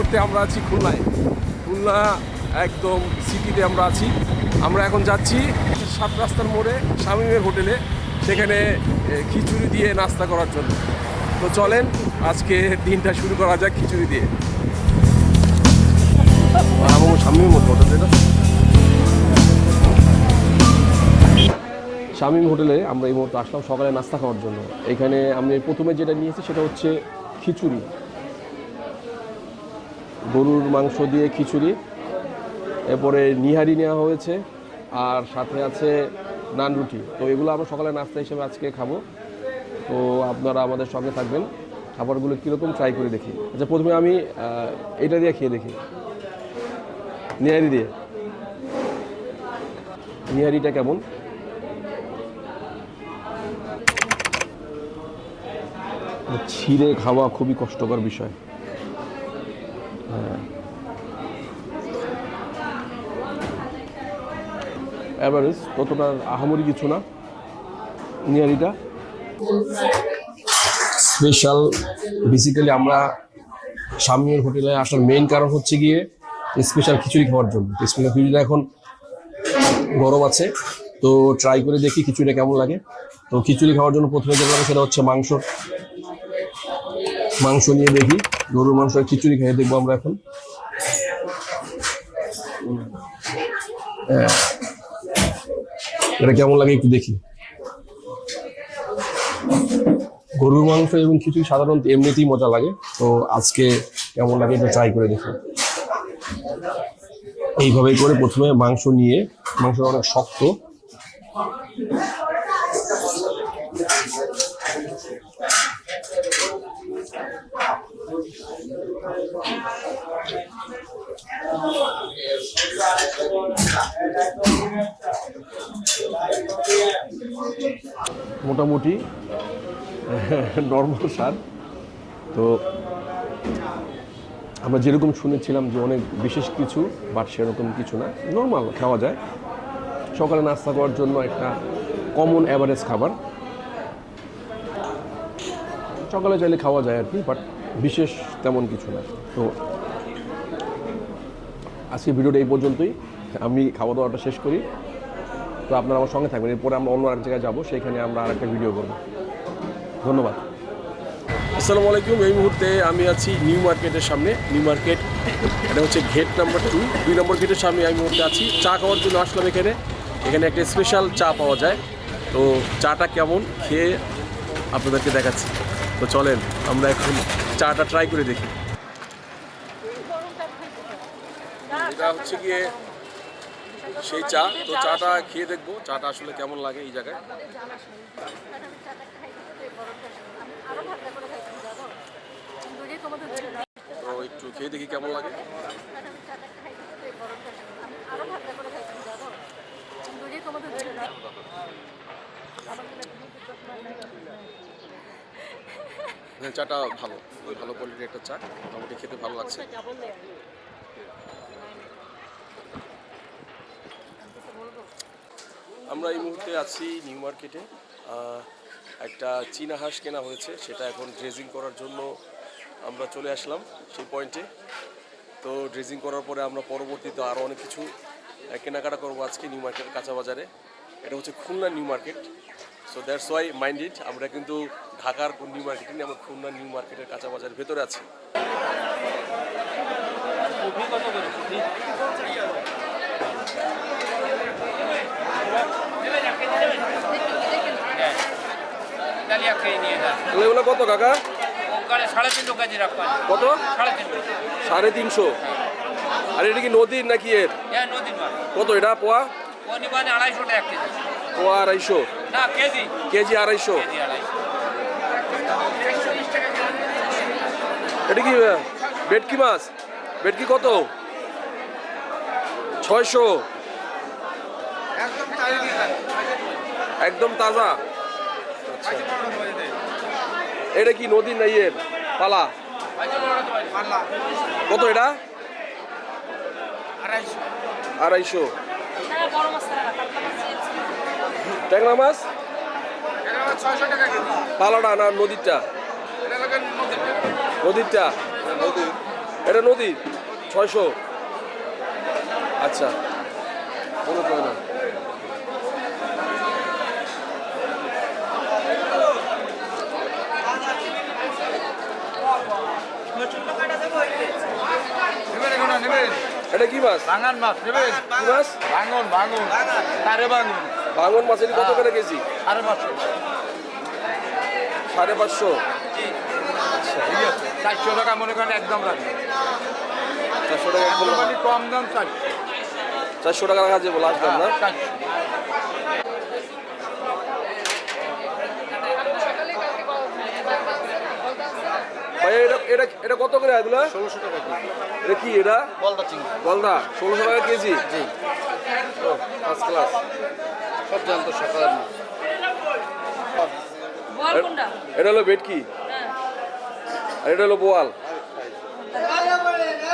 মুহূর্তে আমরা আছি খুলনায়। খুলনা একদম সিটিতে আমরা আছি। আমরা এখন যাচ্ছি 7 রাস্তার মোড়ে শামীমের হোটেলে, সেখানে খিচুড়ি দিয়ে নাস্তা করার জন্য। তো চলেন আজকে দিনটা শুরু করা যাক খিচুড়ি দিয়ে। শামীম হোটেল, এটা শামীম হোটেলে আমরা এই মুহূর্তে আসলাম সকালে নাস্তা খাওয়ার জন্য। এখানে আমি প্রথমে যেটা নিয়েছি সেটা হচ্ছে খিচুড়ি, গরুর মাংস দিয়ে খিচুড়ি, এরপরে নিহারি নেওয়া হয়েছে, আর সাথে আছে নান রুটি। তো এগুলো আমরা সকালে নাস্তা হিসেবে আজকে খাবো। তো আপনারা আমাদের সঙ্গে থাকবেন, খাবারগুলো কীরকম ট্রাই করে দেখি। আচ্ছা, প্রথমে আমি এটা দিয়ে খেয়ে দেখি, নিহারি দিয়ে। নিহারিটা কেমন? ছিঁড়ে খাওয়া খুবই কষ্টকর বিষয়। হ্যাঁ, অ্যাভারেজ, ততটা আহামরি কিছু না। নিহারিটা স্পেশাল। বেসিক্যালি আমরা শামীমের হোটেলে আসার মেইন কারণ হচ্ছে গিয়ে স্পেশাল খিচুড়ি খাওয়ার জন্য। স্পেশাল খিচুড়িটা এখন গরম আছে, তো ট্রাই করে দেখি খিচুড়িটা কেমন লাগে। তো খিচুড়ি খাওয়ার জন্য প্রথমে যেটা লাগে সেটা হচ্ছে মাংস নিয়ে দেখি। গরুর মাংস খিচুড়ি খেয়ে দেখবো আমরা এখন। এটা কেমন লাগে একটু দেখি। গরুর মাংস এবং খিচুড়ি সাধারণত এমনিতেই মজা লাগে, তো আজকে কেমন লাগে এটা ট্রাই করে দেখি। এইভাবেই করে প্রথমে মাংস নিয়ে, মাংসটা অনেক শক্ত, মোটামুটি নর্মাল স্বাদ। তো আমরা যেরকম শুনেছিলাম যে অনেক বিশেষ কিছু, বাট সেরকম কিছু না, নর্মাল খাওয়া যায়। সকালে নাস্তা করার জন্য একটা কমন অ্যাভারেজ খাবার, সকালে চাইলে খাওয়া যায় আর কি, বাট বিশেষ তেমন কিছু না। তো আজকে ভিডিওটা এই পর্যন্তই। আমি খাওয়া দাওয়াটা শেষ করি, তো আপনারা আমার সঙ্গে থাকবেন। এরপরে আমরা অন্য এক জায়গায় যাবো, সেখানে আমরা আর একটা ভিডিও করবো। ধন্যবাদ। আসসালামু আলাইকুম। এই মুহূর্তে আমি আছি নিউ মার্কেটের সামনে। নিউ মার্কেট, এটা হচ্ছে গেট নাম্বার 2 নম্বর গেটের সামনে আমি মুহূর্তে আছি। চা খাওয়ার জন্য আসলাম এখানে। এখানে একটা স্পেশাল চা পাওয়া যায়, তো চাটা কেমন খেয়ে আপনাদেরকে দেখাচ্ছি। তো চলেন আমরা এখন চাটা ট্রাই করে দেখি। এটা হচ্ছে গিয়ে সেই চা, তো চাটা খেয়ে দেখবো চাটা আসলে কেমন লাগে এই জায়গায়। তো একটু খেয়ে দেখি কেমন লাগে। চাটা ভালো, ভালো কোয়ালিটির একটা চা, মোটামুটি খেতে ভালো লাগছে। আমরা এই মুহূর্তে আছি নিউ মার্কেটে। একটা চীনা হাঁস কেনা হয়েছে, সেটা এখন ড্রেজিং করার জন্য আমরা চলে আসলাম সেই পয়েন্টে। তো ড্রেজিং করার পরে আমরা পরবর্তীতে আরও অনেক কিছু কেনাকাটা করবো আজকে নিউ মার্কেটের কাঁচা বাজারে। এটা হচ্ছে Khulna new market, so that's why minded. আমরা কিন্তু ঢাকার নিউ মার্কেটে নিয়ে আমরা খুলনা নিউ মার্কেটের কাঁচা বাজারের ভেতরে আছি। এগুলো কত কাকা? 350 কেজি রাখবেন। কত? 350। 350। আর এটা কি নদীর নাকি এর? হ্যাঁ, নদীর মাছ। কত এটা পোয়া? কোনি মানে 250 টাকা কেজি। পোয়া 250? না, কেজি। কেজি 250? কেজি 250। এটা কি ভেটকি মাছ? ভেটকি কত? 600? একদম তাজা। আচ্ছা, এটা কি নদীর না ইয়ের পালা? কত এটা? 250। ট্যাংরা মাছ? পালাটা না নদীরটা? নদীরটা? এটা নদী 600। আচ্ছা মনে পড়ে না। এটা কি মাছ? ভাঙান মাছ নেবেন? কি মাছ? ভাঙন ভাঙন তারে ভাঙন ভাঙন মাছের কত করে কেজি? আরে মাছ 550। ঠিক আছে 400 টাকা মনে করেন একদম রাখি 400 টাকা একদম রাখা। মানে কম দাম 400 400 টাকা রাখা যাবে লাস্ট দাম না? 400 ভাই এটা এটা এটা কত করে এগুলা? 1600 টাকা কেজি এটা কি এটা? বলদা চিংড়ি গলদা 1600 টাকা কেজি। জি ফার্স্ট ক্লাস। সব জানতো সকালের মাছ বল কোনটা? এটা হলো ভেটকি হ্যাঁ। আর এটা হলো বোয়াল।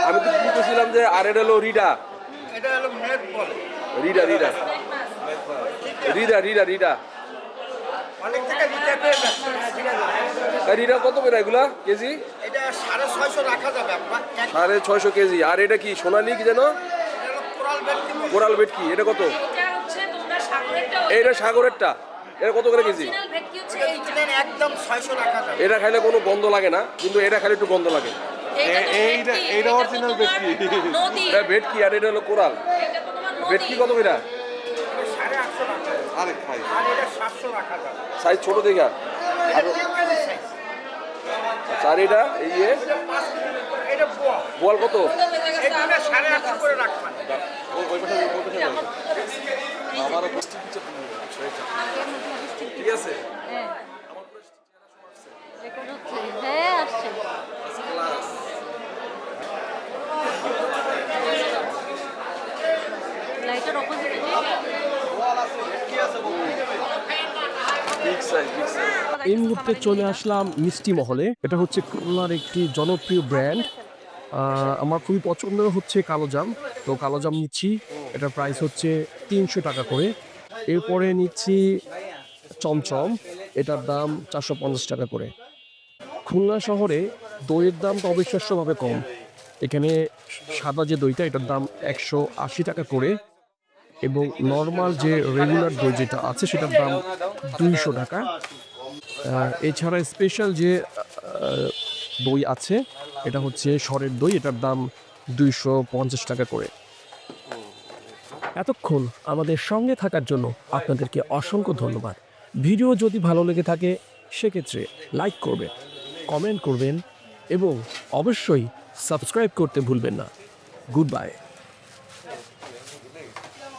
আমি তো বুঝতেছিলাম যে আর এটা হলো রিডা এটা হলো মেদ বলে রিডা রিডা স্নেক মাছ। রিডা রিডা রিডা অনেক থেকে রিটা পেয়ে যাচ্ছে আর রিডা কত করে এগুলা কেজি? এটা 650 রাখা যাবে আপনার 650 কেজি। আর এটা কি সোনালি কি যেন? এটা হলো কোরাল ভেটকি কোরাল ভেটকি এটা কত? এটা হচ্ছে তোমরা সাগরেরটা এইটা সাগরেরটা এটা কত করে কেজি? অরিজিনাল ভেটকি হচ্ছে এইটা। এটা একদম 600 রাখা যাবে এটা খাইলে কোনো গন্ধ লাগে না, কিন্তু এটা খাইলে একটু গন্ধ লাগে। এইটা এইটা original ভেটকি। নদী। এটা ভেটকি আর এটা হলো কোরাল। এটা তো তোমার নদী। ভেটকি কত করে? 850 রাখা আরে খাই আর এটা 700 রাখা যাবে সাইজ ছোট দেখা। আর আচ্ছা, আর এটা এই যে এটা পোয়া বোয়াল কত? এটা 850 করে রাখবেন আমারও ঠিক আছে। হ্যাঁ আসছে লাইটার অপোজিটে বিগ সাইজ বিগ সাইজ। এই মুহূর্তে চলে আসলাম মিষ্টি মহলে। এটা হচ্ছে খুলনার একটি জনপ্রিয় ব্র্যান্ড। আমার খুবই পছন্দের হচ্ছে কালোজাম, তো কালোজাম নিচ্ছি। এটার প্রাইস হচ্ছে 300 টাকা করে। এরপরে নিচ্ছি চমচম, এটার দাম 450 টাকা করে। খুলনা শহরে দইয়ের দাম তো অবিশ্বাস্যভাবে কম। এখানে সাদা যে দইটা এটার দাম 180 টাকা করে, এবং নর্মাল যে রেগুলার দই যেটা আছে সেটার দাম 200 টাকা। এছাড়া স্পেশাল যে দই আছে এটা হচ্ছে সরের দই, এটার দাম 250 টাকা করে। এতক্ষণ আমাদের সঙ্গে থাকার জন্য আপনাদেরকে অসংখ্য ধন্যবাদ। ভিডিও যদি ভালো লেগে থাকে সেক্ষেত্রে লাইক করবেন, কমেন্ট করবেন এবং অবশ্যই সাবস্ক্রাইব করতে ভুলবেন না। Good bye.